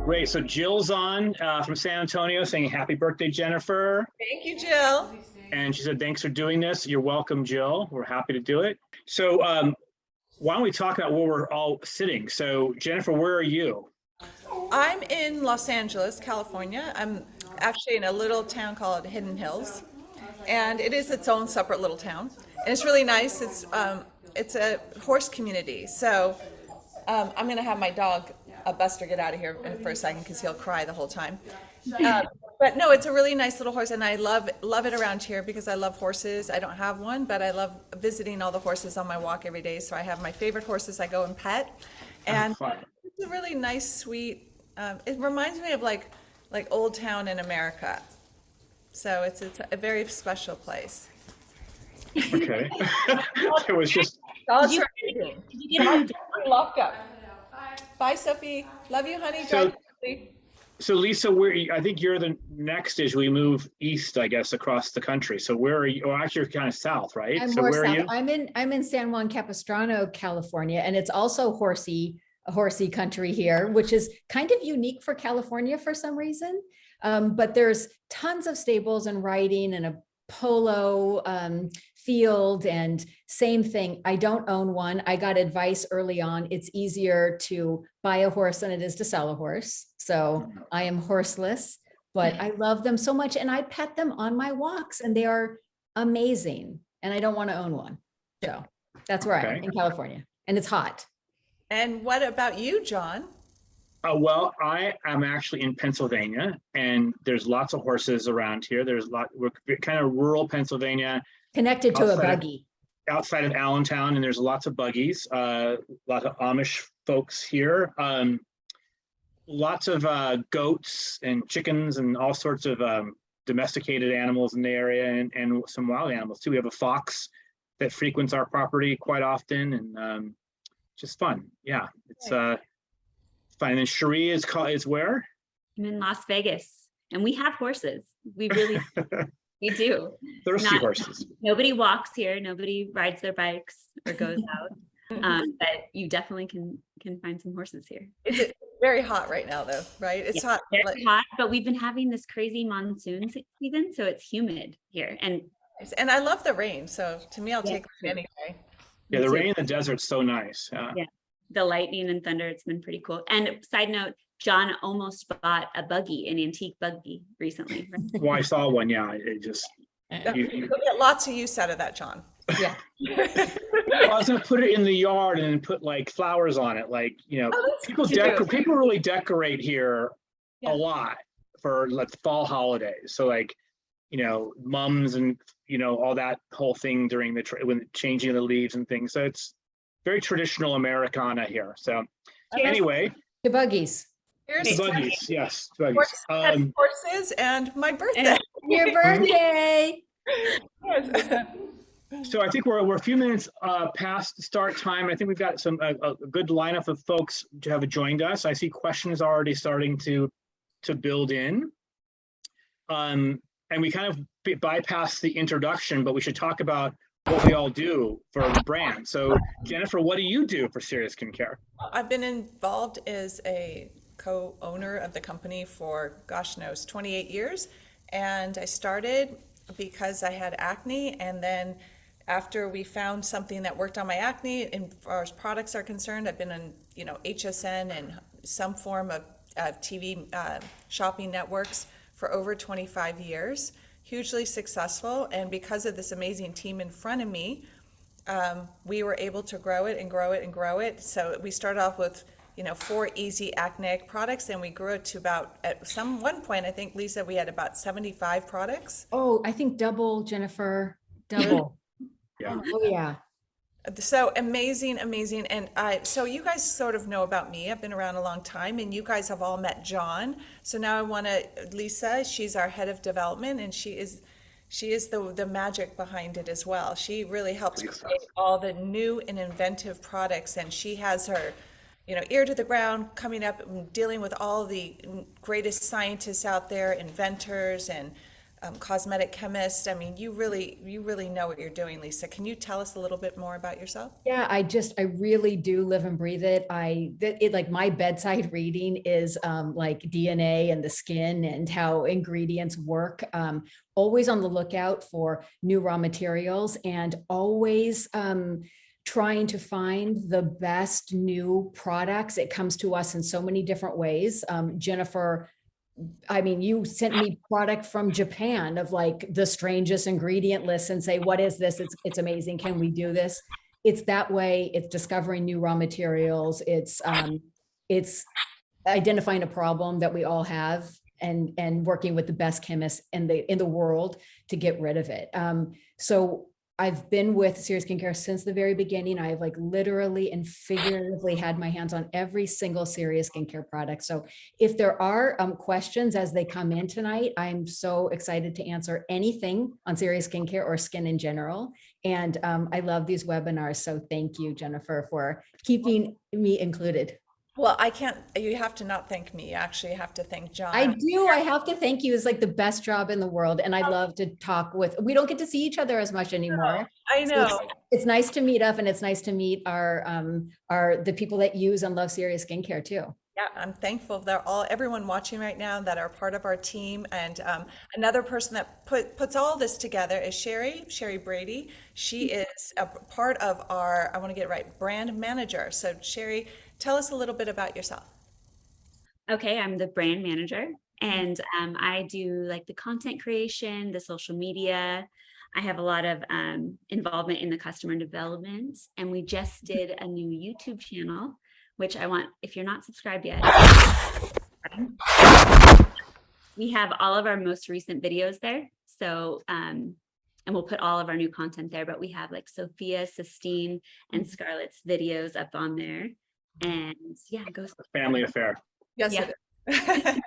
Great. So Jill's on from San Antonio saying happy birthday, Jennifer. Thank you, Jill. And she said, thanks for doing this. You're welcome, Jill. We're happy to do it. So why don't we talk about where we're all sitting? So Jennifer, where are you? I'm in Los Angeles, California. I'm actually in a little town called Hidden Hills, and it is its own separate little town. And it's really nice. It's a horse community. So I'm going to have my dog, Buster, get out of here for a second because he'll cry the whole time. But no, it's a really nice little horse, and I love it around here because I love horses. I don't have one, but I love visiting all the horses on my walk every day. So I have my favorite horses I go and pet, and it's a really nice, sweet. It reminds me of like Old Town in America. So it's a very special place. Okay. It was just. Dogs are locked up. Bye, Sophie. Love you, honey. So Lisa, I think you're the next as we move east, I guess, across the country. So where are you? Oh, actually, you're kind of south, right? I'm so more where south. are you? I'm in San Juan Capistrano, California, and it's also horsey country here, which is kind of unique for California for some reason. But there's tons of stables and riding and a polo field, and same thing. I don't own one. I got advice early on. It's easier to buy a horse than it is to sell a horse. So I am horseless, but I love them so much. And I pet them on my walks and they are amazing. And I don't want to own one. So that's where I am in California, and it's hot. And what about you, John? Well, I am actually in Pennsylvania, and there's lots of horses around here. We're kind of rural Pennsylvania. Connected to a buggy. Outside of Allentown, and there's lots of buggies, lots of Amish folks here. Lots of goats and chickens and all sorts of domesticated animals in the area, and some wild animals too. We have a fox that frequents our property quite often, and just fun. Yeah, it's fun. And then Cherie is where? I'm in Las Vegas, and we have horses. We really we do. Thirsty horses. Nobody walks here. Nobody rides their bikes or goes out. But you definitely can find some horses here. It's very hot right now, though, right? It's hot. Very hot, but we've been having this crazy monsoon season, so it's humid here. And I love the rain. So to me, I'll take it anyway. Yeah, the rain in the desert's so nice. Yeah, the lightning and thunder, it's been pretty cool. And side note, John almost bought a buggy, an antique buggy recently. Right? Well, I saw one. Yeah, it just. You'll get lots of use out of that, John. Yeah. I was gonna put it in the yard and put like flowers on it, like people really decorate here a lot for fall holidays. So like mums and all that whole thing during when changing of the leaves and things. So it's very traditional Americana here. So anyway, the buggies. The buggies, yes, buggies. Horses and my birthday. And your birthday. So I think we're a few minutes past start time. I think we've got a good lineup of folks to have joined us. I see questions already starting to build in. And we kind of bypassed the introduction, but we should talk about what we all do for the brand. So Jennifer, what do you do for Serious Skin Care? I've been involved as a co-owner of the company for, gosh knows, 28 years. And I started because I had acne, and then after we found something that worked on my acne, and as far as products are concerned, I've been on HSN and some form of TV shopping networks for over 25 years, hugely successful. And because of this amazing team in front of me, we were able to grow it and grow it and grow it. So we started off with 4 easy acneic products, and we grew it to about, at one point, I think, Lisa, we had about 75 products. Oh, I think double, Jennifer, double. Yeah. Oh yeah. So amazing. And so you guys sort of know about me. I've been around a long time, and you guys have all met John. So now I want Lisa, she's our head of development, and she is the magic behind it as well. She really helps create all the new and inventive products, and she has her ear to the ground, coming up and dealing with all the greatest scientists out there, inventors, and cosmetic chemist. I mean, you really know what you're doing, Lisa. Can you tell us a little bit more about yourself? Yeah, I really do live and breathe it. Like my bedside reading is like DNA and the skin and how ingredients work. Always on the lookout for new raw materials and always trying to find the best new products. It comes to us in so many different ways. Jennifer, I mean, you sent me product from Japan of like the strangest ingredient lists and say, what is this? It's amazing. Can we do this? It's that way. It's discovering new raw materials. It's identifying a problem that we all have and working with the best chemists in the world to get rid of it. So I've been with Serious Skincare since the very beginning. I've like literally and figuratively had my hands on every single Serious Skincare product. So if there are questions as they come in tonight, I'm so excited to answer anything on Serious Skincare or skin in general. And I love these webinars. So thank you, Jennifer, for keeping me included. Well, I can't, you have to not thank me. You actually have to thank John. I do. I have to thank you. It's like the best job in the world. And I love to talk with, we don't get to see each other as much anymore. I know. So it's nice to meet up and it's nice to meet the people that use and love Serious Skincare too. Yeah, I'm thankful everyone watching right now that are part of our team. And another person that puts all this together is Sherry Brady. She is a part of our, I want to get it right, brand manager. So Sherry, tell us a little bit about yourself. Okay, I'm the brand manager and I do like the content creation, the social media. I have a lot of involvement in the customer development, and we just did a new YouTube channel, which I want, if you're not subscribed yet, we have all of our most recent videos there. So, and we'll put all of our new content there, but we have like Sophia, Sistine, and Scarlett's videos up on there. And yeah, go Family affair. Yes, Yeah. it is.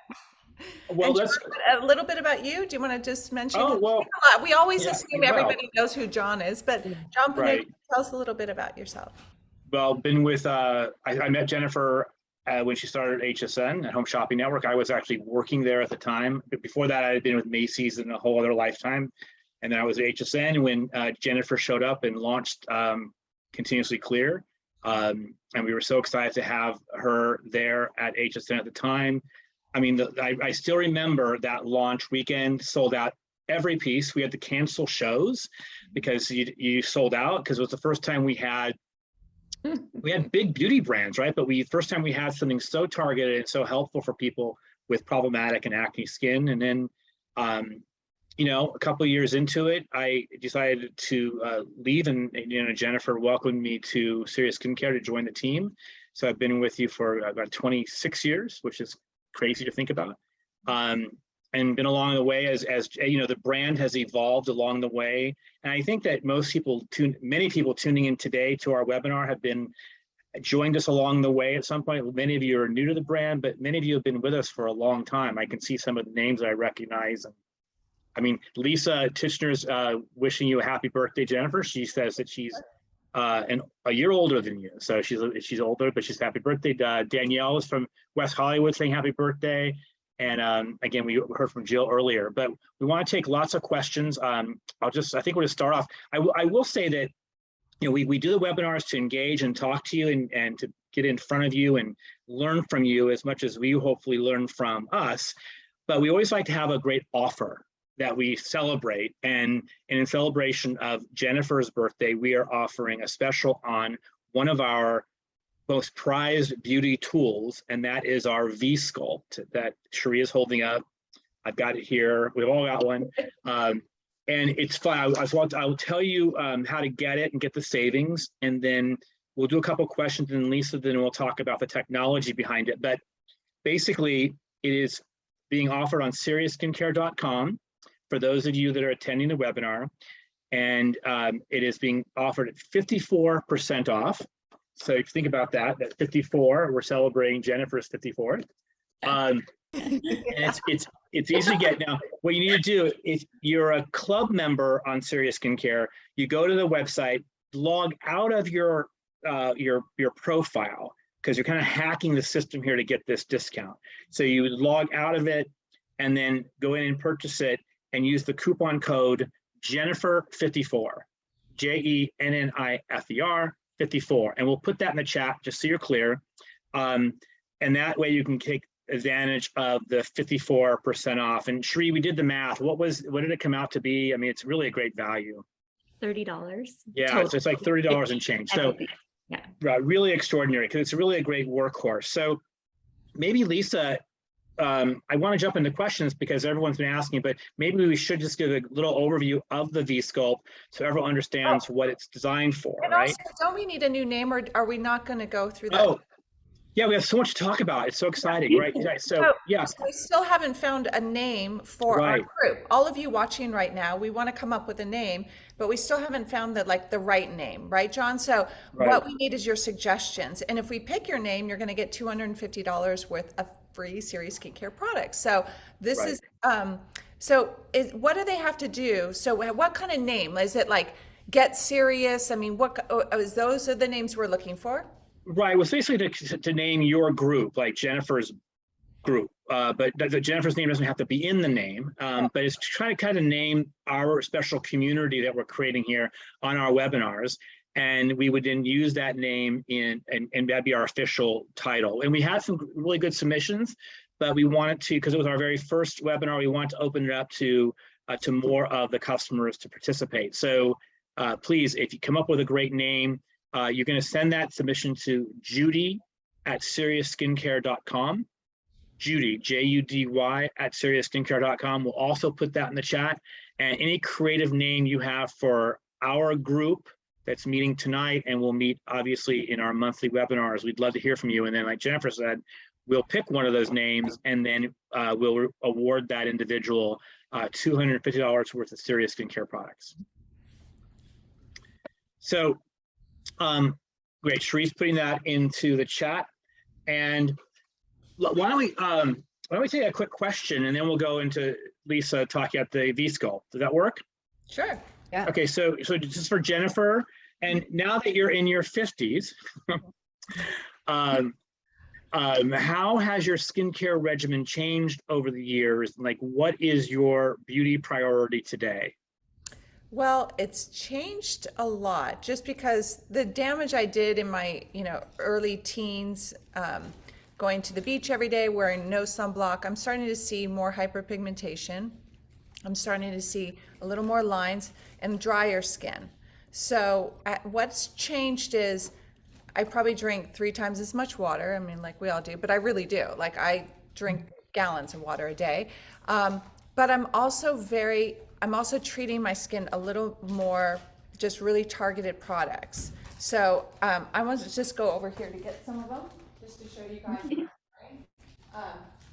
Well, And let's. John, a little bit about you. Do you want to just mention? Oh, well, we always yeah, assume well. everybody knows who John is, but John, Right. tell us a little bit about yourself. Well, been with, I met Jennifer when she started HSN at Home Shopping Network. I was actually working there at the time. But before that, I had been with Macy's in a whole other lifetime. And then I was at HSN when Jennifer showed up and launched Continuously Clear. And we were so excited to have her there at HSN at the time. I mean, I still remember that launch weekend, sold out every piece. We had to cancel shows because you sold out, because it was the first time we had big beauty brands, right? But first time we had something so targeted and so helpful for people with problematic and acne skin. And then, a couple of years into it, I decided to leave, and Jennifer welcomed me to Serious Skincare to join the team. So I've been with you for about 26 years, which is crazy to think about. And been along the way as the brand has evolved along the way. And I think that many people tuning in today to our webinar have joined us along the way at some point. Many of you are new to the brand, but many of you have been with us for a long time. I can see some of the names I recognize. I mean, Lisa Titchener's wishing you a happy birthday, Jennifer. She says that she's a year older than you. So she's older, but she's happy birthday. Danielle is from West Hollywood saying happy birthday. And again, we heard from Jill earlier, but we want to take lots of questions. I think we're going to start off. I will say that, we do the webinars to engage and talk to you and to get in front of you and learn from you as much as we hopefully learn from us. But we always like to have a great offer that we celebrate. And in celebration of Jennifer's birthday, we are offering a special on one of our most prized beauty tools, and that is our V-Sculpt that Cherie is holding up. I've got it here. We've all got one. And it's fun. I'll tell you how to get it and get the savings, and then we'll do a couple questions, and Lisa, then we'll talk about the technology behind it. But basically, it is being offered on SeriousSkincare.com for those of you that are attending the webinar, and it is being offered at 54% off. So if you think about that 54, we're celebrating Jennifer's 54th. And it's easy to get. Now, what you need to do, if you're a club member on Serious Skincare, you go to the website, log out of your profile, because you're kind of hacking the system here to get this discount. So you log out of it and then go in and purchase it. and use the coupon code Jennifer54, Jennifer 54, and we'll put that in the chat just so you're clear. And that way you can take advantage of the 54% off. And Shree, we did the math. What did it come out to be? I mean, it's really a great value. $30. Yeah, total. so it's like $30 and change. So yeah, really extraordinary, because it's really a great workhorse. So maybe Lisa, I want to jump into questions because everyone's been asking, but maybe we should just give a little overview of the V-Sculpt so everyone understands what it's designed for, And right? also, don't we need a new name, or are we not going to go through that? Oh, yeah, we have so much to talk about. It's so exciting, right? So yeah. So we still haven't found a name for our Right. group. All of you watching right now, we want to come up with a name, but we still haven't found the right name, right, John? So Right. what we need is your suggestions. And if we pick your name, you're going to get $250 worth of free Serious Skincare products. So this Right. is what do they have to do? So what kind of name? Is it like Get Serious? I mean, those are the names we're looking for? Right, it was basically to name your group, like Jennifer's group, but Jennifer's name doesn't have to be in the name, but it's to try to kind of name our special community that we're creating here on our webinars, and we would then use that name and that'd be our official title. And we had some really good submissions, but we wanted to, because it was our very first webinar, we wanted to open it up to more of the customers to participate. So please, if you come up with a great name, you're going to send that submission to Judy@SeriousSkincare.com. Judy, Judy @SeriousSkincare.com. We'll also put that in the chat. And any creative name you have for our group that's meeting tonight, and we'll meet obviously in our monthly webinars, we'd love to hear from you. And then, like Jennifer said, we'll pick one of those names, and then we'll award that individual $250 worth of Serious Skincare products. So great, Shree's putting that into the chat. And why don't we take a quick question, and then we'll go into Lisa talking about the V-Sculpt. Does that work? Sure. Yeah. Okay, so just for Jennifer, and now that you're in your 50s, how has your skincare regimen changed over the years? Like, what is your beauty priority today? Well, it's changed a lot just because the damage I did in my, early teens, going to the beach every day, wearing no sunblock, I'm starting to see more hyperpigmentation. I'm starting to see a little more lines and drier skin. So what's changed is I probably drink 3 times as much water. I mean, like we all do, but I really do. Like I drink gallons of water a day. But I'm also treating my skin a little more, just really targeted products. So I want to just go over here to get some of them, just to show you guys.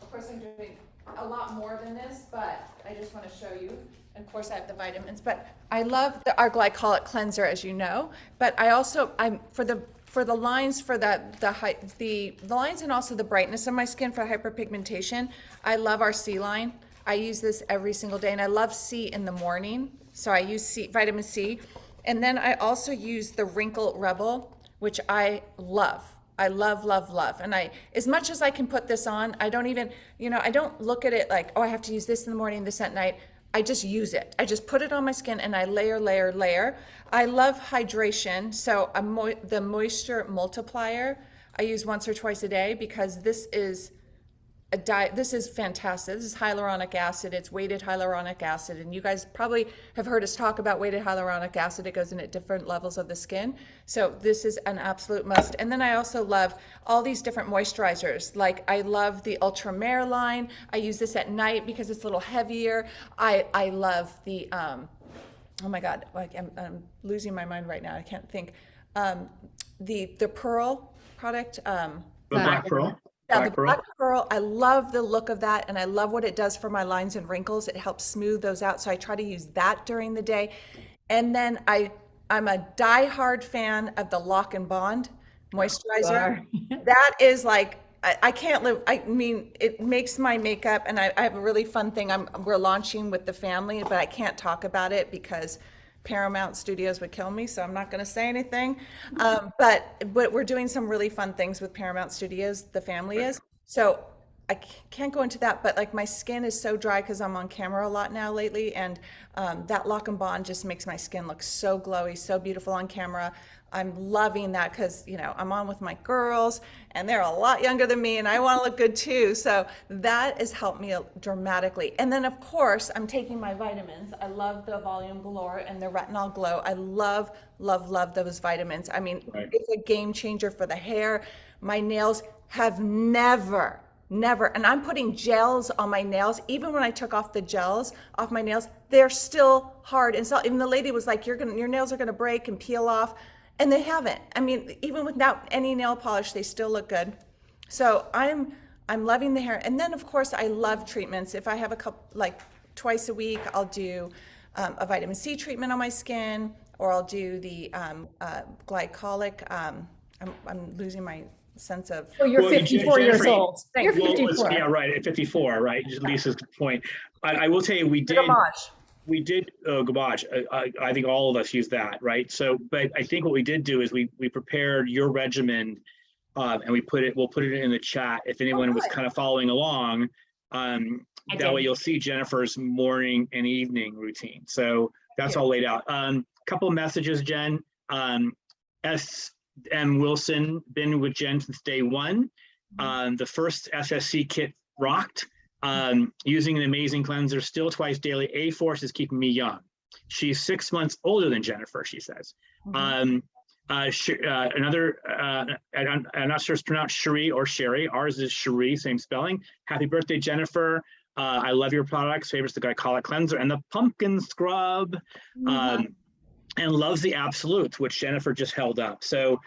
Of course, I'm doing a lot more than this, but I just want to show you. And of course, I have the vitamins, but I love our glycolic cleanser, as you know. But I'm for the lines, for the lines, and also the brightness of my skin for hyperpigmentation. I love our C line. I use this every single day, and I love C in the morning. So I use vitamin C. And then I also use the Wrinkle Rebel, which I love. I love, love, love. And as much as I can put this on, I don't even, I don't look at it like, oh, I have to use this in the morning, this at night. I just use it. I just put it on my skin and I layer, layer, layer. I love hydration. So the moisture multiplier, I use once or twice a day, because this is this is fantastic. This is hyaluronic acid. It's weighted hyaluronic acid. And you guys probably have heard us talk about weighted hyaluronic acid. It goes in at different levels of the skin. So this is an absolute must. And then I also love all these different moisturizers. Like I love the Ultramare line. I use this at night because it's a little heavier. I love the, oh my God, like I'm losing my mind right now. I can't think. The Pearl product. The Black Pearl? Yeah, the Black Pearl, I love the look of that, and I love what it does for my lines and wrinkles. It helps smooth those out, so I try to use that during the day. And then I'm a diehard fan of the Lock and Bond moisturizer. That is like, I can't live, I mean, it makes my makeup, and I have a really fun thing we're launching with the family, but I can't talk about it because Paramount Studios would kill me, so I'm not going to say anything. But we're doing some really fun things with Paramount Studios, the family is. So I can't go into that, but like my skin is so dry because I'm on camera a lot now lately, and that Lock and Bond just makes my skin look so glowy, so beautiful on camera. I'm loving that because, you know, I'm on with my girls and they're a lot younger than me and I want to look good too. So that has helped me dramatically. And then of course, I'm taking my vitamins. I love the Volume Galore and the Retinol Glow. I love, love, love those vitamins. I mean, Right. it's a game changer for the hair. My nails have never, and I'm putting gels on my nails. Even when I took off the gels off my nails, they're still hard. And so even the lady was like, your nails are gonna break and peel off. And they haven't. I mean, even without any nail polish, they still look good. So I'm loving the hair. And then of course I love treatments. If I have a couple, like twice a week, I'll do a vitamin C treatment on my skin, or I'll do the glycolic. I'm losing my sense of. Oh, you're Well, 54 years Jennifer, old. You're Well, 54. yeah, right, at 54, right? Just Lisa's point. I will tell you, we did garbage. I think all of us use that, right? So, but I think what we did do is we prepared your regimen, and we'll put it in the chat if anyone was kind of following along. That way you'll see Jennifer's morning and evening routine. So that's all laid out. Couple of messages, Jen. S.M. Wilson, been with Jen since day one. The first SSC kit rocked. Using an amazing cleanser still twice daily. A-Force is keeping me young. She's 6 months older than Jennifer, she says. I'm not sure it's pronounced Cherie or Sherry. Ours is Cherie, same spelling. Happy birthday, Jennifer. I love your products. Favors the glycolic cleanser and the pumpkin scrub. And loves the absolutes, which Jennifer just held up. So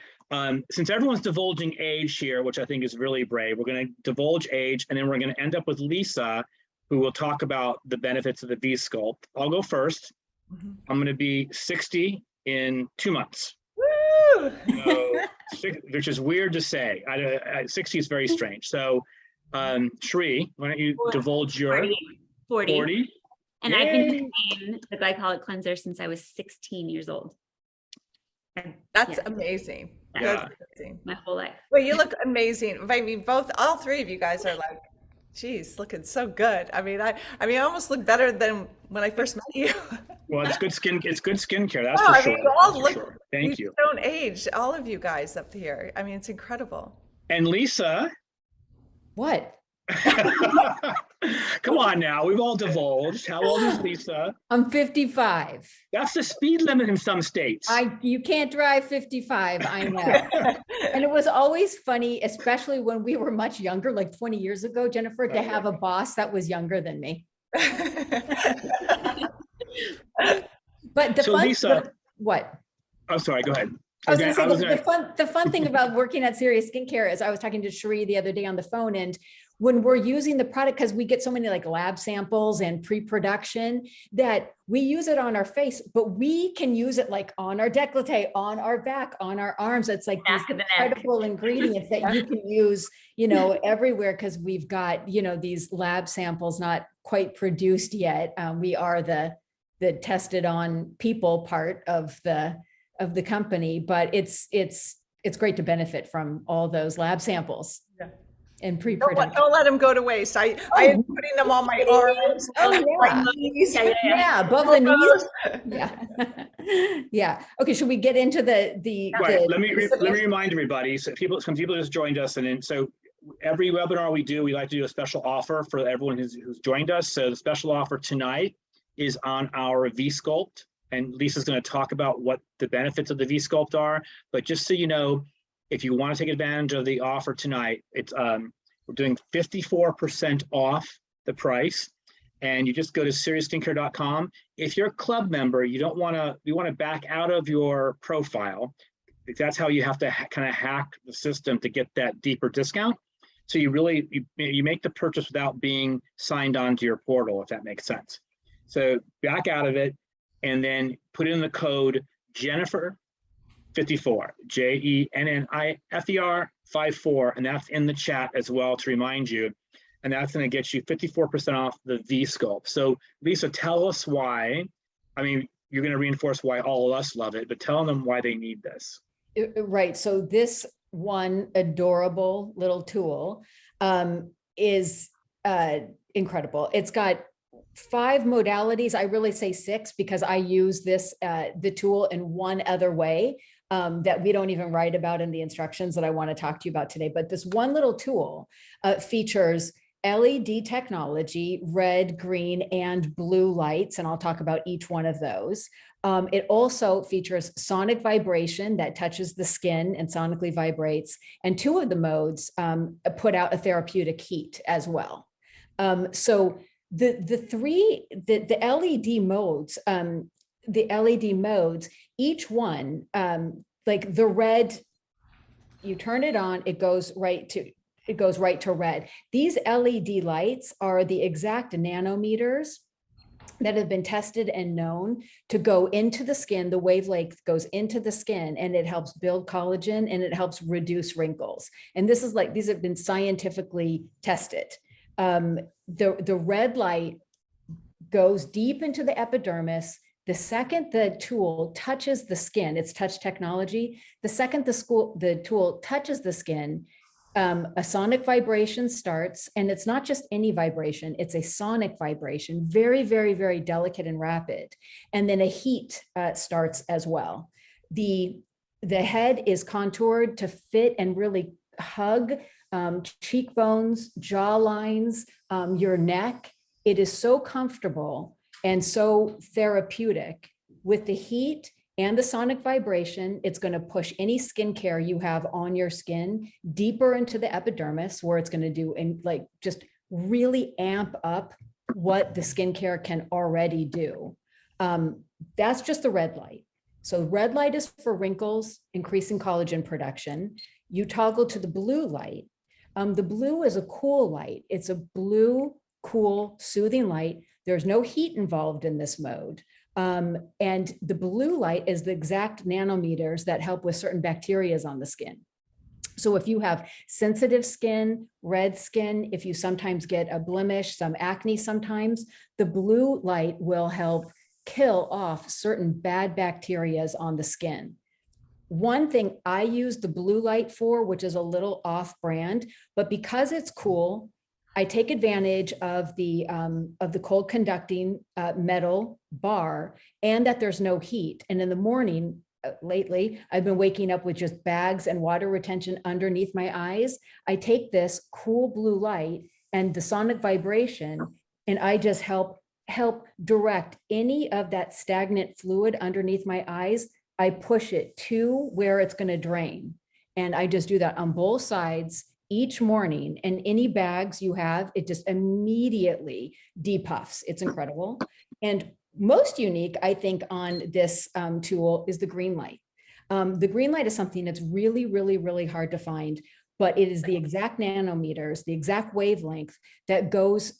since everyone's divulging age here, which I think is really brave, we're going to divulge age, and then we're going to end up with Lisa, who will talk about the benefits of the V-Sculpt. I'll go first. I'm going to be 60 in 2 months. Woo! So, which is weird to say. 60 is very strange. So, Shree, why don't you divulge your 40? And I've been using the glycolic cleanser since I was 16 years old. That's amazing. Yeah. That's amazing. My whole life. Well, you look amazing. I mean, all three of you guys are like, geez, looking so good. I mean, I almost look better than when I first met you. Well, it's good skincare. That's No, for I sure. mean, you all That's for look, sure. Thank you. don't age, all of you guys up here. I mean, it's incredible. And Lisa. What? Come on now, we've all divulged. How old is Lisa? I'm 55. That's the speed limit in some states. You can't drive 55, I know. And it was always funny, especially when we were much younger, like 20 years ago, Jennifer, to have a boss that was younger than me. But the fun, Lisa, what? I'm sorry, go ahead. I was going to say the fun thing about working at Serious Skincare is I was talking to Cherie the other day on the phone, and when we're using the product, because we get so many like lab samples and pre-production, that we use it on our face, but we can use it like on our décolleté, on our back, on our arms. It's like these incredible ingredients that you can use, you know, everywhere, because we've got, you know, these lab samples not quite produced yet. We are the tested on people part of the company, but it's great to benefit from all those lab samples. Yeah. And pre-production. Don't let them go to waste. I am putting them on my arms, my knees. Yeah, above the knees. Yeah. Yeah. Okay, should we get into the right. Let me remind everybody. So some people just joined us, and then so every webinar we do, we like to do a special offer for everyone who's joined us. So the special offer tonight is on our V-Sculpt, and Lisa's going to talk about what the benefits of the V-Sculpt are. But just so you know, if you want to take advantage of the offer tonight, it's we're doing 54% off the price, and you just go to seriousskincare.com. If you're a club member, you want to back out of your profile. That's how you have to kind of hack the system to get that deeper discount. So you make the purchase without being signed on to your portal, if that makes sense. So back out of it, and then put in the code Jennifer 54, JENNIFER 54, and that's in the chat as well to remind you. And that's going to get you 54% off the V-Sculpt. So Lisa, tell us why. I mean, you're going to reinforce why all of us love it, but tell them why they need this. Right. So this one adorable little tool is incredible. It's got 5 modalities. I really say 6 because I use this, the tool in one other way that we don't even write about in the instructions that I want to talk to you about today. But this one little tool features LED technology, red, green, and blue lights, and I'll talk about each one of those. It also features sonic vibration that touches the skin and sonically vibrates, and 2 of the modes put out a therapeutic heat as well. So the LED modes, each one, like the red, you turn it on, it goes right to red. These LED lights are the exact nanometers that have been tested and known to go into the skin. The wavelength goes into the skin and it helps build collagen and it helps reduce wrinkles. And this is like, these have been scientifically tested. The red light goes deep into the epidermis. The second the tool touches the skin, it's touch technology. The second the tool touches the skin, a sonic vibration starts, and it's not just any vibration, it's a sonic vibration, very, very, very delicate and rapid. And then a heat starts as well. The head is contoured to fit and really hug cheekbones, jaw lines, your neck. It is so comfortable and so therapeutic. With the heat and the sonic vibration, it's going to push any skincare you have on your skin deeper into the epidermis, where it's going to do and like just really amp up what the skincare can already do. That's just the red light. So red light is for wrinkles, increasing collagen production. You toggle to the blue light. The blue is a cool light. It's a blue, cool, soothing light. There's no heat involved in this mode. And the blue light is the exact nanometers that help with certain bacteria on the skin. So if you have sensitive skin, red skin, if you sometimes get a blemish, some acne sometimes, the blue light will help kill off certain bad bacteria on the skin. One thing I use the blue light for, which is a little off brand, but because it's cool, I take advantage of the cold conducting metal bar and that there's no heat. And in the morning, lately, I've been waking up with just bags and water retention underneath my eyes. I take this cool blue light and the sonic vibration, and I just help direct any of that stagnant fluid underneath my eyes. I push it to where it's going to drain. And I just do that on both sides each morning, and any bags you have, it just immediately depuffs. It's incredible. And most unique, I think, on this tool is the green light. The green light is something that's really, really, really hard to find, but it is the exact nanometers, the exact wavelength that goes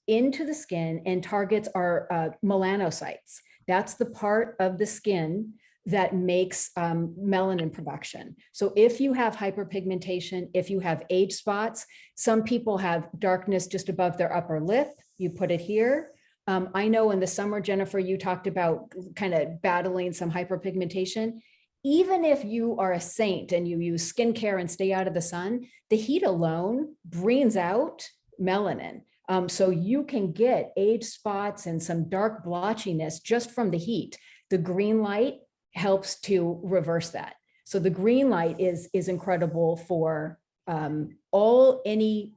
into the skin and targets our melanocytes. That's the part of the skin that makes melanin production. So if you have hyperpigmentation, if you have age spots, some people have darkness just above their upper lip, you put it here. I know in the summer, Jennifer, you talked about kind of battling some hyperpigmentation. Even if you are a saint and you use skincare and stay out of the sun, the heat alone brings out melanin. So you can get age spots and some dark blotchiness just from the heat. The green light helps to reverse that. So the green light is incredible for any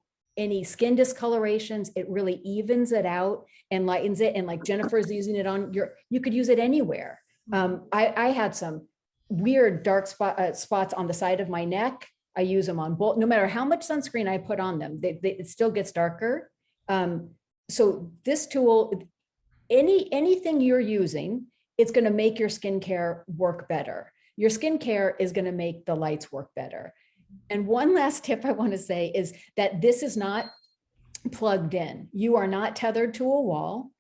skin discolorations. It really evens it out and lightens it. And like Jennifer's using it on you could use it anywhere. I had some weird dark spots on the side of my neck. I use them on both, no matter how much sunscreen I put on them, it still gets darker. So this tool, anything you're using, it's going to make your skincare work better. Your skincare is going to make the lights work better. And one last tip I want to say is that this is not plugged in. You are not tethered to a wall.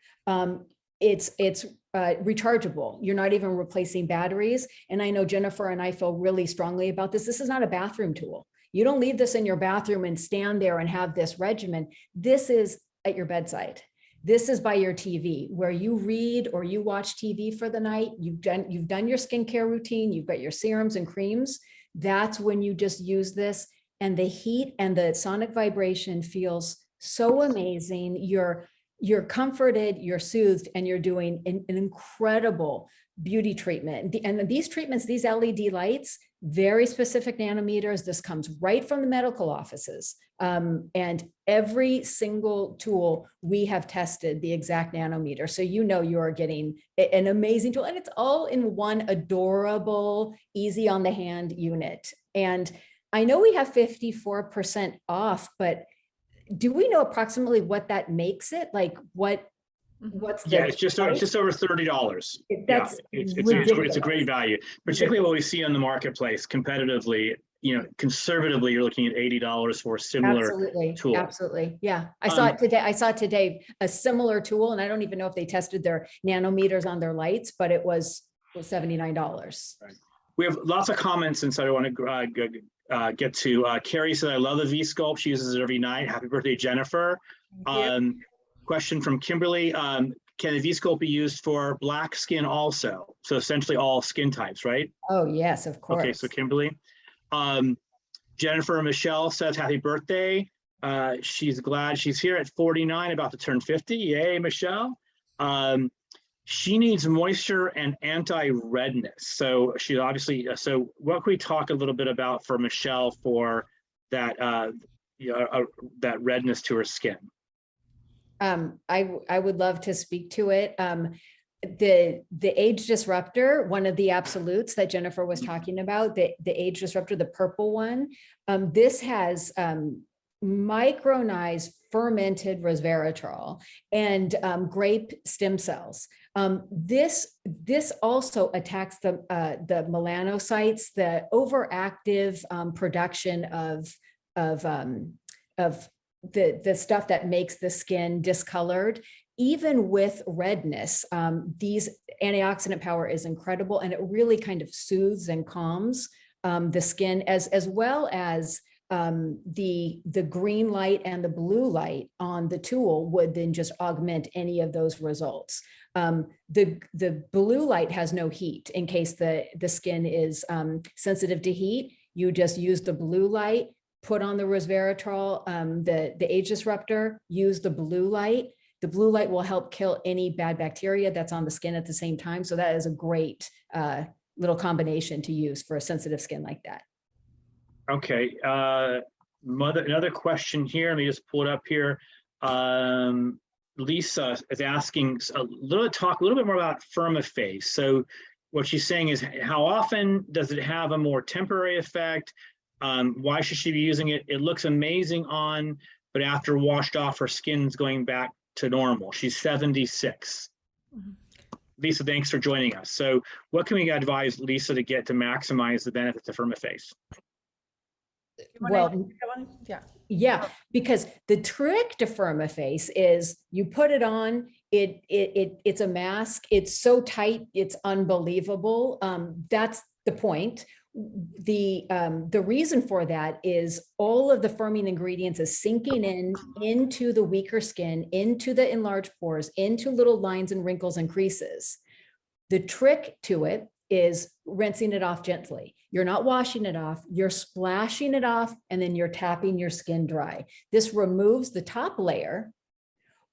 It's rechargeable. You're not even replacing batteries. And I know Jennifer and I feel really strongly about this. This is not a bathroom tool. You don't leave this in your bathroom and stand there and have this regimen. This is at your bedside. This is by your TV, where you read or you watch TV for the night. You've done your skincare routine. You've got your serums and creams. That's when you just use this. and the heat and the sonic vibration feels so amazing. You're comforted, you're soothed, and you're doing an incredible beauty treatment. And these treatments, these LED lights, very specific nanometers. This comes right from the medical offices. And every single tool we have tested the exact nanometer. So you know you are getting an amazing tool, and it's all in one adorable, easy on the hand unit. And I know we have 54% off, but do we know approximately what that makes it? Like what's the Yeah, it's just over $30. That's It's a great value, particularly what we see on the marketplace competitively. You know, conservatively, you're looking at $80 for a similar tool. Absolutely. Yeah. I saw it today, a similar tool, and I don't even know if they tested their nanometers on their lights, but it was $79. Right. We have lots of comments, and so I want to get to Carrie said, I love the V-Sculpt. She uses it every night. Happy birthday, Jennifer. Question from Kimberly. Can the V-Sculpt be used for black skin also? So essentially all skin types, right? Oh, yes, of course. Okay, so Kimberly. Jennifer Michelle says, happy birthday. She's glad she's here at 49, about to turn 50. Yay, Michelle. She needs moisture and anti-redness. So she obviously, so what can we talk a little bit about for Michelle for that, that redness to her skin? I would love to speak to it. The age disruptor, one of the absolutes that Jennifer was talking about, the age disruptor, the purple one, this has micronized fermented resveratrol and grape stem cells. This also attacks the melanocytes, the overactive production of the stuff that makes the skin discolored. Even with redness, these antioxidant power is incredible, and it really kind of soothes and calms the skin, as well as the green light and the blue light on the tool would then just augment any of those results. The blue light has no heat. In case the skin is sensitive to heat, you just use the blue light, put on the resveratrol, the age disruptor, use the blue light. The blue light will help kill any bad bacteria that's on the skin at the same time. So that is a great little combination to use for a sensitive skin like that. Okay, another question here. Let me just pull it up here. Lisa is asking talk a little bit more about FirmaFace. So what she's saying is, how often does it have a more temporary effect? Why should she be using it? It looks amazing on, but after washed off, her skin's going back to normal. She's 76. Mm-hmm. Lisa, thanks for joining us. So what can we advise Lisa to get to maximize the benefits of FirmaFace? Well, yeah, because the trick to FirmaFace is you put it on, it's a mask. It's so tight, it's unbelievable. That's the point. The reason for that is all of the firming ingredients is sinking into the weaker skin, into the enlarged pores, into little lines and wrinkles and creases. The trick to it is rinsing it off gently. You're not washing it off, you're splashing it off, and then you're tapping your skin dry. This removes the top layer,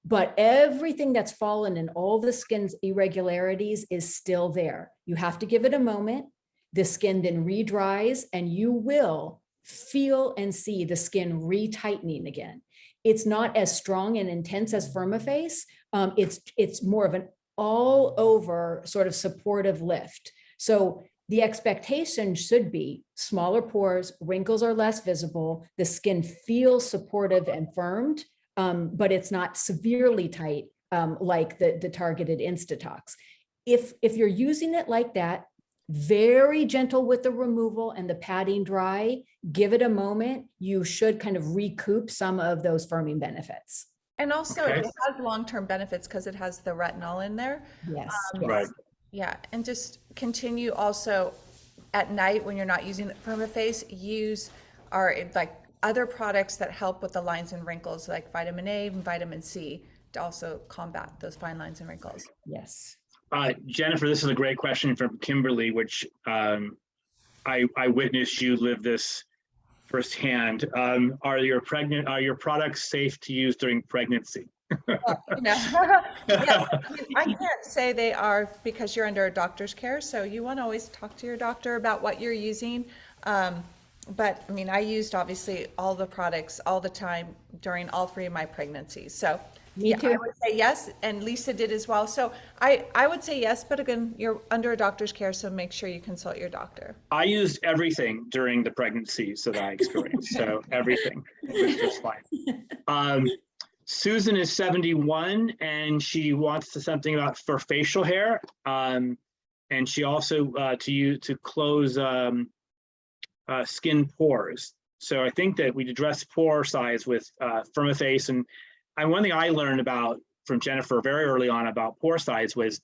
but everything that's fallen and all the skin's irregularities is still there. You have to give it a moment. The skin then re-dries, and you will feel and see the skin retightening again. It's not as strong and intense as FirmaFace. It's more of an all over sort of supportive lift. So the expectation should be smaller pores, wrinkles are less visible, the skin feels supportive and firmed, but it's not severely tight like the targeted Instatox. If you're using it like that, very gentle with the removal and the patting dry, give it a moment, you should kind of recoup some of those firming benefits. And also it has long-term benefits because it has the retinol in there. Yes. Right. Yeah, and just continue also at night when you're not using the FirmaFace, use our like other products that help with the lines and wrinkles like vitamin A and vitamin C to also combat those fine lines and wrinkles. Yes. Jennifer, this is a great question from Kimberly, which I witnessed you live this firsthand. Are your products safe to use during pregnancy? Yes, I can't say they are because you're under a doctor's care, so you want to always talk to your doctor about what you're using. But I mean, I used obviously all the products all the time during all 3 of my pregnancies. So Me yeah, I too. would say yes, and Lisa did as well. So I would say yes, but again, you're under a doctor's care, so make sure you consult your doctor. I used everything during the pregnancies that I experienced, so everything. It was just fine. Susan is 71 and she wants to something about for facial hair. And she also to close skin pores. So I think that we address pore size with Firmaface. And one thing I learned from Jennifer very early on about pore size was,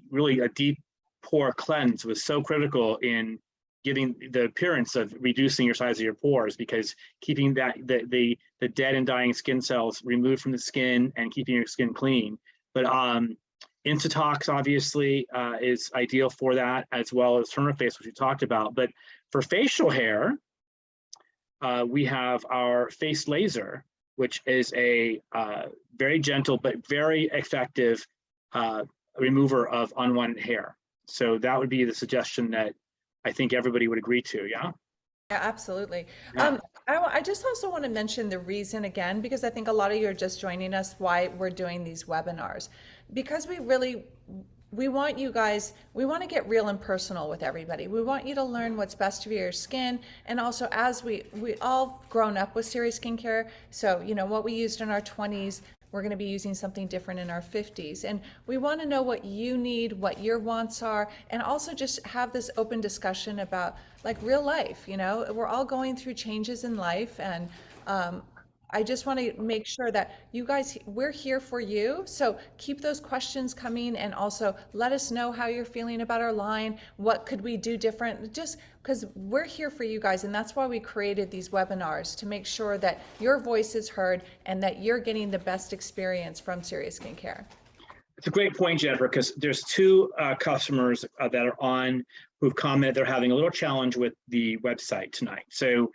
really a deep pore cleanse was so critical in giving the appearance of reducing your size of your pores, because keeping the dead and dying skin cells removed from the skin and keeping your skin clean. But Instatox obviously is ideal for that, as well as Firmaface, which we talked about. But for facial hair, we have our face laser, which is a very gentle but very effective remover of unwanted hair. So that would be the suggestion that I think everybody would agree to. Yeah. Yeah, absolutely. Yeah. I just also want to mention the reason again, because I think a lot of you are just joining us, why we're doing these webinars. Because we want you guys, we want to get real and personal with everybody. We want you to learn what's best for your skin. And also, as we all grown up with serious skincare, so what we used in our 20s, we're going to be using something different in our 50s. And we want to know what you need, what your wants are, and also just have this open discussion about like real life. We're all going through changes in life. And I just want to make sure that you guys, we're here for you. So keep those questions coming, and also let us know how you're feeling about our line. What could we do different? Just because we're here for you guys. And that's why we created these webinars, to make sure that your voice is heard and that you're getting the best experience from Serious Skincare. It's a great point, Jennifer, because there's 2 customers that are on who've commented they're having a little challenge with the website tonight. So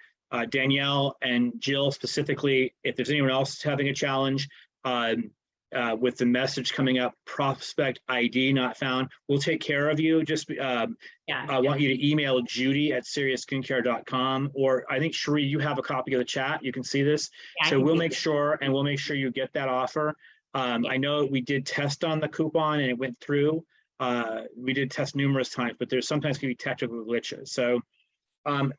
Danielle and Jill specifically, if there's anyone else having a challenge with the message coming up, prospect ID not found, we'll take care of you. Just I want you to email judy@seriousskincare.com, or I think Cherie, you have a copy of the chat. You can see this. Yeah, so we'll make sure you get that offer. I know we did test on the coupon and it went through. We did test numerous times, but there's sometimes can be technical glitches. So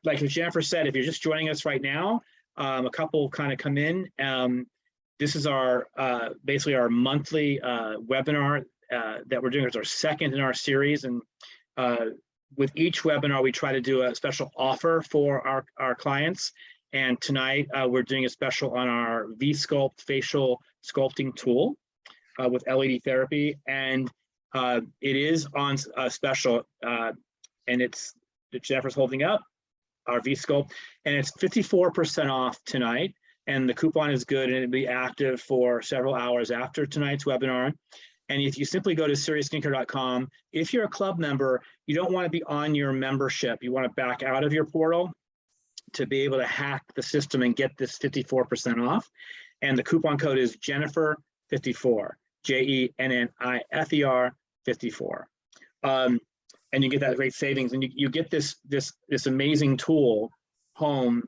like Jennifer said, if you're just joining us right now, a couple kind of come in. This is our basically our monthly webinar that we're doing. It's our second in our series, and with each webinar we try to do a special offer for our clients. And tonight we're doing a special on our V-Sculpt facial sculpting tool with LED therapy, and it is on a special, and it's Jennifer's holding up our V-Sculpt, and it's 54% off tonight, and the coupon is good, and it'll be active for several hours after tonight's webinar. And if you simply go to seriousskincare.com, if you're a club member, you don't want to be on your membership. You want to back out of your portal to be able to hack the system and get this 54% off. And the coupon code is Jennifer54, JENNIFER 54. And you get that great savings, and you get this amazing tool home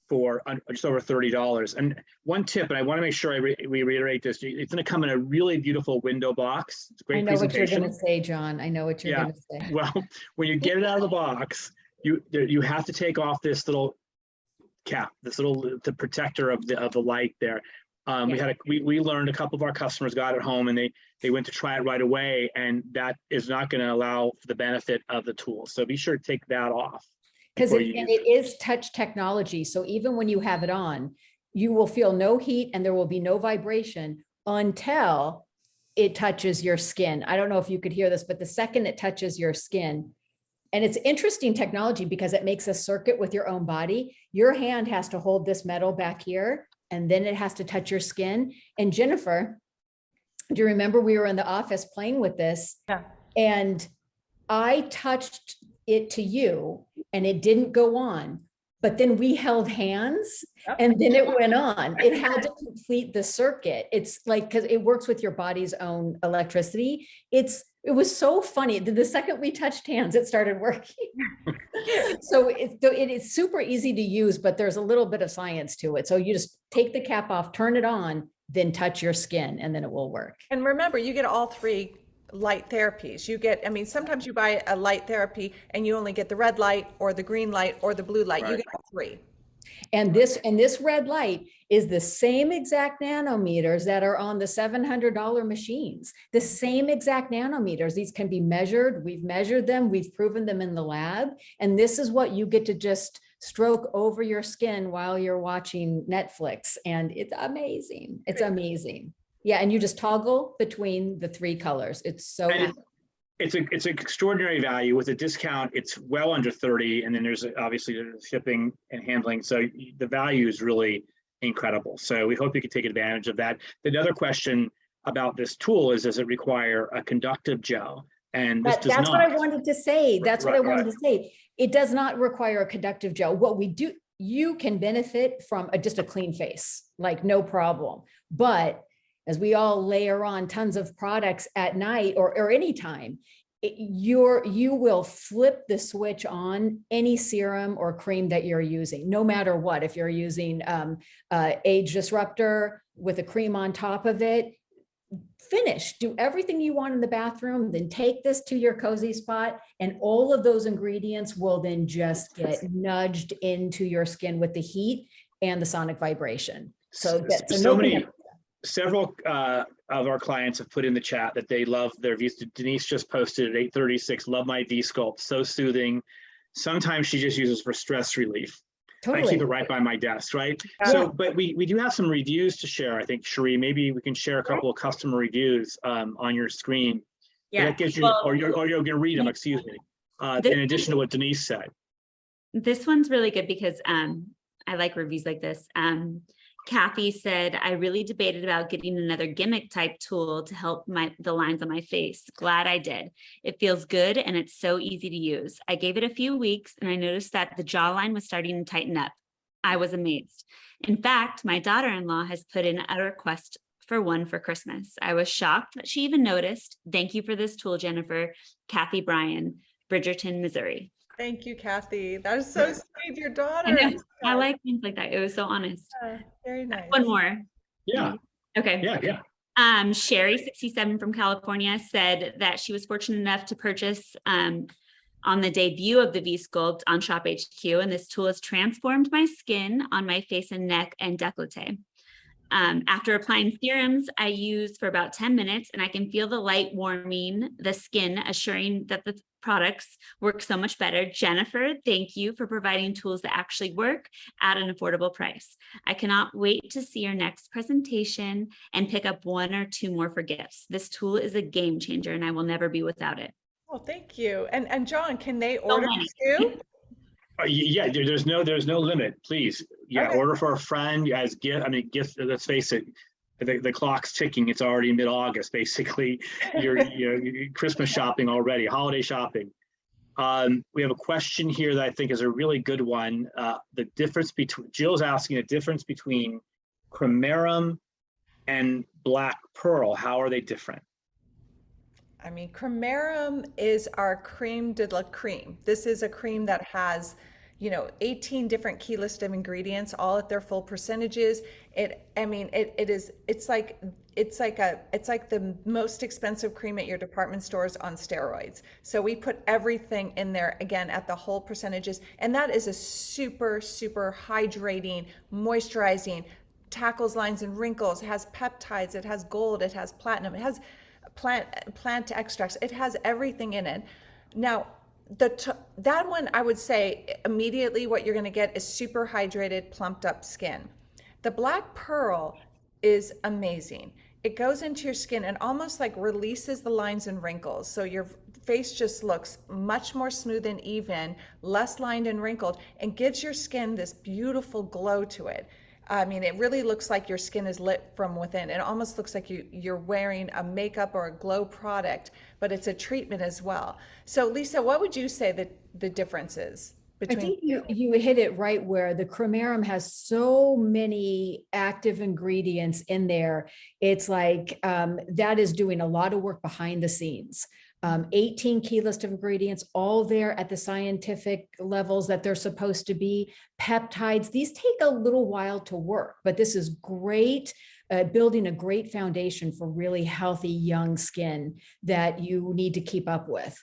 for just over $30. And one tip, and I want to make sure we reiterate this, it's going to come in a really beautiful window box. It's a great presentation. I know what you're going to say, John. I know what you're going to say. Well, when you get it out of the box, you have to take off this little cap, the protector of the light there. We learned a couple of our customers got it home, and they went to try it right away, and that is not going to allow for the benefit of the tool. So be sure to take that off. Because it is touch technology. So even when you have it on, you will feel no heat and there will be no vibration until it touches your skin. I don't know if you could hear this, but the second it touches your skin, and it's interesting technology because it makes a circuit with your own body. Your hand has to hold this metal back here, and then it has to touch your skin. And Jennifer, do you remember we were in the office playing with this? Yeah. And I touched it to you and it didn't go on. but then we held hands Yep. and then it went on. It had to complete the circuit. It's like, because it works with your body's own electricity. It was so funny. The second we touched hands, it started working. So it is super easy to use, but there's a little bit of science to it. So you just take the cap off, turn it on, then touch your skin, and then it will work. And remember, you get all three light therapies. You get, I mean, sometimes you buy a light therapy and you only get the red light or the green light or the blue light. You Right. get all three. And this red light is the same exact nanometers that are on the $700 machines, the same exact nanometers. These can be measured. We've measured them. We've proven them in the lab. And this is what you get to just stroke over your skin while you're watching Netflix. And it's amazing. It's amazing. Yeah. And you just toggle between the three colors. It's so And it's an extraordinary value. With a discount, it's well under 30, and then there's obviously the shipping and handling. So the value is really incredible. So we hope you can take advantage of that. The other question about this tool is, does it require a conductive gel? And this does that's not. what I wanted to say. That's what I wanted Right. to say. It does not require a conductive gel. What we do, you can benefit from just a clean face, like no problem. But as we all layer on tons of products at night or anytime, you will flip the switch on any serum or cream that you're using, no matter what. If you're using age disruptor with a cream on top of it, finish, do everything you want in the bathroom, then take this to your cozy spot, and all of those ingredients will then just get nudged into your skin with the heat and the sonic vibration. Several of our clients have put in the chat that they love their V-Sculpt. Denise just posted at 8:36, love my V-Sculpt, so soothing. Sometimes she just uses for stress relief. Totally. I keep it right by my desk, right? So, but we do have some reviews to share. I think, Cherie, maybe we can share a couple of customer reviews on your screen. Yeah. That gives you, or you're going to read them, excuse me, in addition to what Denise said. This one's really good because I like reviews like this. Kathy said, I really debated about getting another gimmick type tool to help the lines on my face. Glad I did. It feels good and it's so easy to use. I gave it a few weeks and I noticed that the jawline was starting to tighten up. I was amazed. In fact, my daughter-in-law has put in a request for one for Christmas. I was shocked that she even noticed. Thank you for this tool, Jennifer. Kathy Bryan, Bridgerton, Missouri. Thank you, Kathy. That is so sweet, your daughter. I like things like that. It was so honest. Very nice. One more. Yeah. Okay. Yeah. Sherry, 67 from California, said that she was fortunate enough to purchase on the debut of the V-Sculpt on Shop HQ, and this tool has transformed my skin on my face and neck and décolleté. After applying serums, I use for about 10 minutes and I can feel the light warming the skin, assuring that the products work so much better. Jennifer, thank you for providing tools that actually work at an affordable price. I cannot wait to see your next presentation and pick up one or two more for gifts. This tool is a game changer and I will never be without it. Oh, thank you. And John, can they order too? Yeah, there's no limit. Please, Okay. Order for a friend as gift. I mean, gift. Let's face it, the clock's ticking. It's already mid-August, basically. You're Christmas shopping already, holiday shopping. We have a question here that I think is a really good one. The difference between, Jill's asking a difference between Cremarum and Black Pearl. How are they different? I mean, Cremarum is our creme de la creme. This is a cream that has, 18 different key list of ingredients, all at their full percentages. It's like the most expensive cream at your department stores on steroids. So we put everything in there again at the whole percentages. And that is a super, super hydrating, moisturizing, tackles lines and wrinkles, it has peptides, it has gold, it has platinum, it has plant extracts, it has everything in it. Now, that one, I would say immediately what you're going to get is super hydrated, plumped up skin. The Black Pearl is amazing. It goes into your skin and almost like releases the lines and wrinkles. So your face just looks much more smooth and even, less lined and wrinkled, and gives your skin this beautiful glow to it. I mean, it really looks like your skin is lit from within. It almost looks like you're wearing a makeup or a glow product, but it's a treatment as well. So Lisa, what would you say that the difference is? I between. think you hit it right where the cremarum has so many active ingredients in there. It's like that is doing a lot of work behind the scenes. 18 key list of ingredients, all there at the scientific levels that they're supposed to be. Peptides, these take a little while to work, but this is great. Building a great foundation for really healthy young skin that you need to keep up with.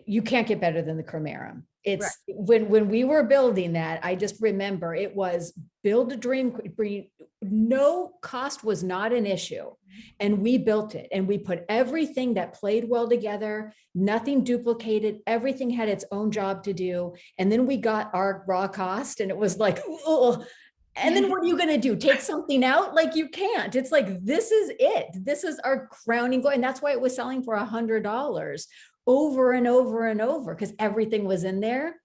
You can't get better than the cremarum. It's when we were building that, I just remember it was build a dream. No cost was not an issue. And we built it and we put everything that played well together, nothing duplicated, everything had its own job to do. And then we got our raw cost and it was like, oh, and then what are you going to do? Take something out? Like you can't. It's like, this is it. This is our crowning goal. And that's why it was selling for $100 over and over and over because everything was in there.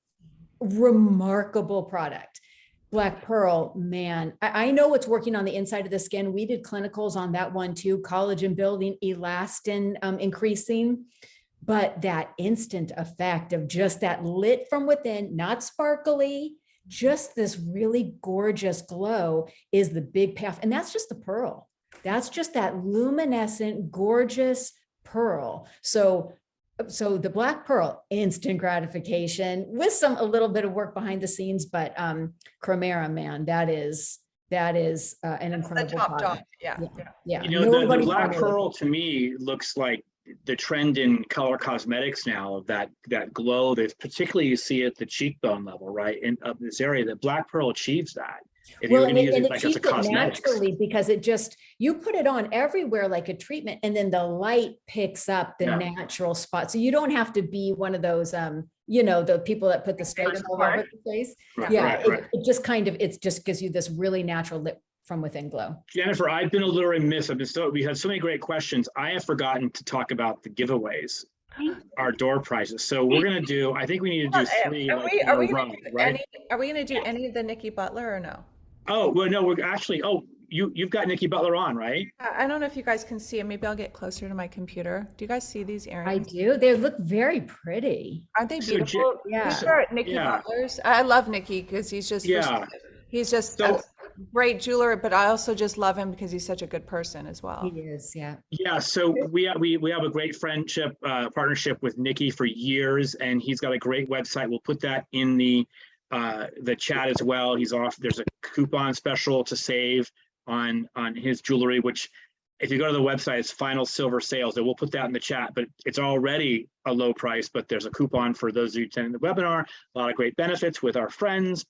Remarkable product. Black Pearl, man, I know what's working on the inside of the skin. We did clinicals on that one too, collagen building, elastin increasing, but that instant effect of just that lit from within, not sparkly, just this really gorgeous glow is the big payoff. And that's just the pearl. That's just that luminescent, gorgeous pearl. So the Black Pearl, instant gratification with a little bit of work behind the scenes, but cremarum, man, that is an incredible the top product. dog. Yeah. Yeah. You know, the Nobody Black formulated. Pearl to me looks like the trend in color cosmetics now of that glow that particularly you see at the cheekbone level, right? In this area, that Black Pearl achieves that. If Well, you're and going to use it it like as a achieves it cosmetics. naturally because it just, you put it on everywhere like a treatment and then the light picks up the Yeah. natural spot. So you don't have to be one of those, the people that put the straightener all over the place. Right, Yeah, right. it just kind of, it just gives you this really natural lit from within glow. Jennifer, I've been a little remiss. We had so many great questions. I have forgotten to talk about the giveaways, our door prizes. So we're going to do, I think we need to do three Are like we in a going row, to do right? are we going to do any of the Nikki Butler or no? Oh, well, no, we're actually, you've got Nikki Butler on, right? I don't know if you guys can see it. Maybe I'll get closer to my computer. Do you guys see these I earrings? do. They look very pretty. Aren't they So beautiful? Yeah. These are Nikki Yeah. Butler's. I love Nikki because he's just Yeah. he's just So- a great jeweler, but I also just love him because he's such a good person as well. He is, yeah. Yeah, so we have a great friendship, partnership with Nikki for years, and he's got a great website. We'll put that in the chat as well. There's a coupon special to save on his jewelry, which if you go to the website, it's final silver sales. And we'll put that in the chat, but it's already a low price, but there's a coupon for those of you attending the webinar, a lot of great benefits with our friends.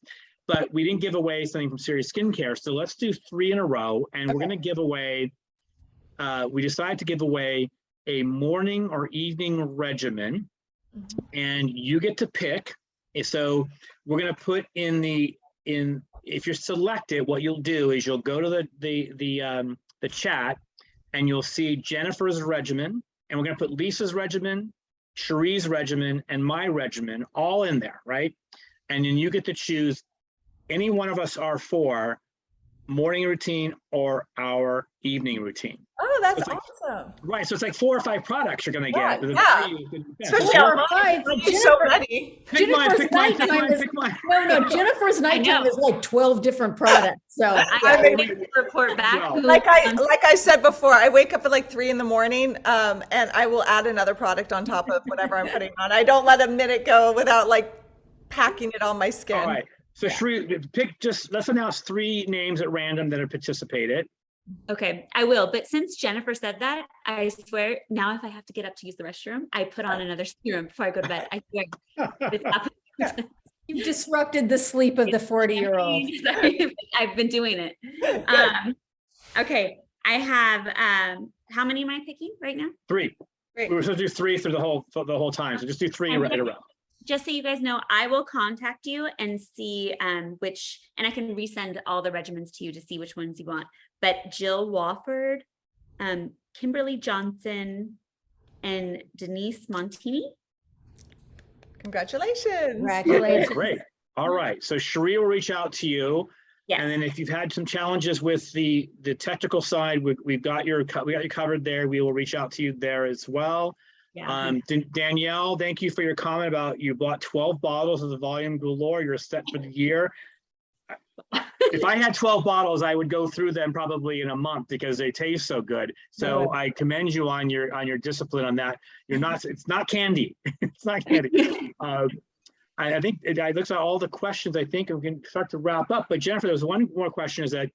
But we didn't give away something from Serious Skincare. So let's do 3 in a row. And we're going to give away, we decided to give away a morning or evening regimen. And you get to pick. So we're going to put if you're selected, what you'll do is you'll go to the chat and you'll see Jennifer's regimen. And we're going to put Lisa's regimen, Cherie's regimen, and my regimen all in there, right? And then you get to choose any one of us are for morning routine or our evening routine. Oh, that's It's like- awesome. Right, so it's like 4 or 5 products you're gonna Yeah, get. The yeah. value is gonna be- Especially Four our or five. He's so ready. Pick mine, Jennifer's pick mine, pick nighttime mine, is- pick mine. No, Jennifer's nighttime know. is like 12 different products. So I need to report back. Well, who- Like I said before, I wake up at like 3 in the morning, and I will add another product on top of whatever I'm putting on. I don't let a minute go without like packing it on my skin. All right, so Sheree, let's announce 3 names at random that have participated. Okay, I will. But since Jennifer said that, I swear now if I have to get up to use the restroom, I put on another serum before I go to bed. I swear. It's happened. you've disrupted the sleep of the 40-year-old. I've been doing it. Okay, I have, how many am I picking right now? 3. Great. We were supposed to do 3 through the whole time, so just do 3 in a row. Just so you guys know, I will contact you and see which, and I can resend all the regimens to you to see which ones you want. But Jill Wofford, Kimberly Johnson, and Denise Montini. Congratulations. Congratulations. Great. All right, so Sheree will reach out to you. Yes. And then if you've had some challenges with the technical side, we got you covered there. We will reach out to you there as well. Yeah. Danielle, thank you for your comment about you bought 12 bottles of the Volume Galore. You're set for the year. If I had 12 bottles, I would go through them probably in a month because they taste so good. So I commend you on your discipline on that. It's not candy. It's not candy. I think it looks at all the questions. I think we can start to wrap up. But Jennifer, there's one more question: is that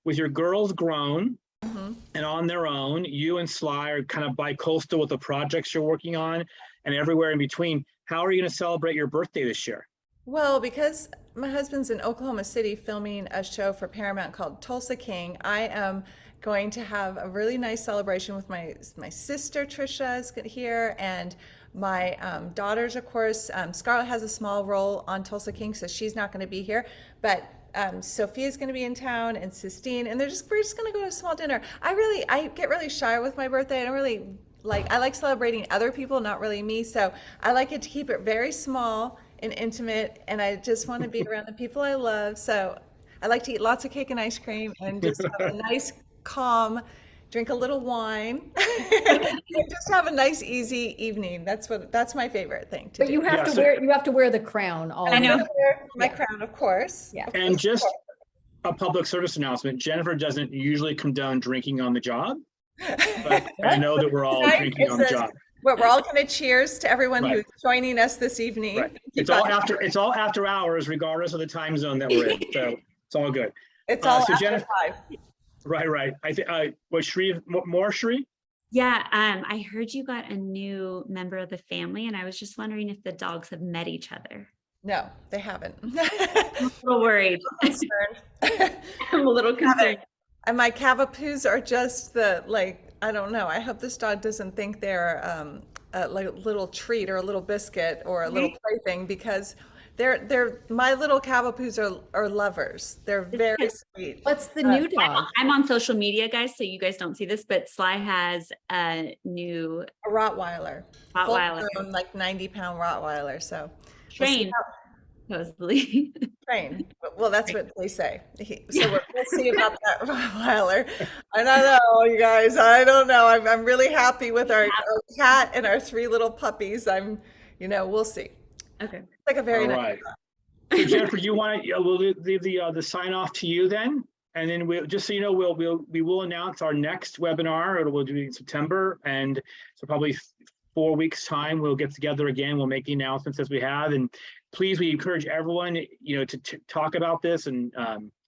with your girls grown and on their own, you and Sly are kind of bi-coastal with the projects you're working on and everywhere in between. How are you going to celebrate your birthday this year? Well, because my husband's in Oklahoma City filming a show for Paramount called Tulsa King, I am going to have a really nice celebration with my sister Trisha is here, and my daughters, of course. Scarlett has a small role on Tulsa King, so she's not going to be here, but Sophia's going to be in town, and Sistine, and we're just going to go to a small dinner. I get really shy with my birthday. I like celebrating other people, not really me. So I like it to keep it very small and intimate, and I just want to be around the people I love. So I like to eat lots of cake and ice cream and just have a nice, calm, drink a little wine, and just have a nice, easy evening. That's my favorite thing to do. But you have to wear the crown. I know. My crown, of course. Yeah. And just a public service announcement: Jennifer doesn't usually condone drinking on the job, but I know that we're all drinking on the job. We're all going to cheers to everyone who's joining us this evening. Right. It's all after hours, regardless of the time zone that we're in. So it's all good. It's all so after Jennifer, 5. Right. I think was Shree more Shree? Yeah, I heard you got a new member of the family, and I was just wondering if the dogs have met each other. No, they haven't. I'm a little worried. I'm a little concerned. And my Cavapoos are just I don't know. I hope this dog doesn't think they're a little treat or a little biscuit or a little plaything, because they're my little Cavapoos are lovers. They're very sweet. What's the new dog? I'm on social media, guys, so you guys don't see this, but Sly has a Rottweiler. Full-grown, 90-pound Rottweiler. So trained, supposedly. Trained. Well, that's what they say. So we'll see about that Rottweiler. I don't know, you guys. I don't know. I'm really happy with our cat and our 3 little puppies. We'll see. Okay. It's like a very All nice. right. So Jennifer, we'll leave the sign off to you then, and then just so you know, we will announce our next webinar. We'll do it in September, and so probably 4 weeks time we'll get together again. We'll make the announcements as we have, and please, we encourage everyone to talk about this and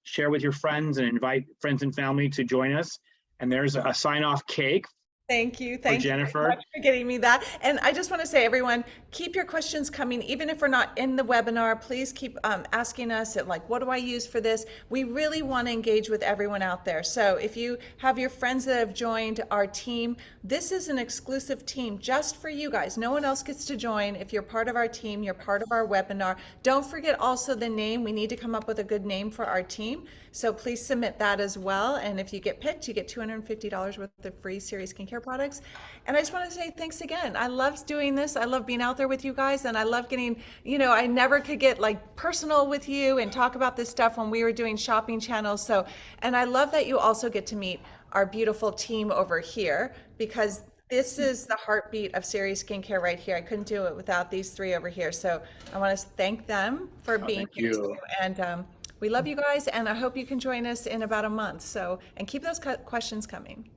share with your friends and invite friends and family to join us. And there's a sign off cake. Thank you. Jennifer. Thank you very much for getting me that. And I just want to say, everyone, keep your questions coming. Even if we're not in the webinar, please keep asking us what do I use for this? We really want to engage with everyone out there. So if you have your friends that have joined our team, this is an exclusive team just for you guys. No one else gets to join. If you're part of our team, you're part of our webinar. Don't forget also the name. We need to come up with a good name for our team. So please submit that as well. And if you get picked, you get $250 worth of free Serious Skincare products. And I just want to say thanks again. I love doing this. I love being out there with you guys. And I love getting, I never could get personal with you and talk about this stuff when we were doing shopping channels. So, and I love that you also get to meet our beautiful team over here, because this is the heartbeat of Serious Skincare right here. I couldn't do it without these 3 over here. So I want to thank them for being here too. And we love you guys, and I hope you can join us in about a month. So, and keep those questions coming.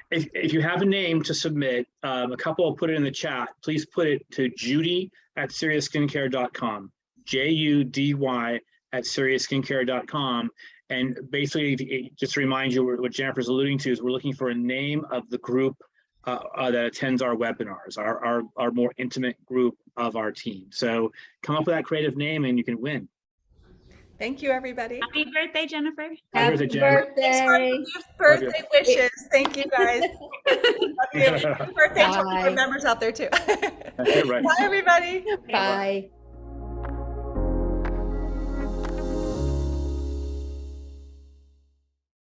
If you have a name to submit, a couple will put it in the chat. Please put it to Judy@SeriousSkincare.com, JUDY@SeriousSkincare.com. And basically, just to remind you what Jennifer's alluding to is we're looking for a name of the group that attends our webinars, our more intimate group of our team. So come up with that creative name and you can win. Thank you, everybody. Happy birthday, Jennifer. Happy birthday. Birthday wishes. Thank you, guys. Happy birthday to all our members out there too. Right. Bye, everybody. Bye.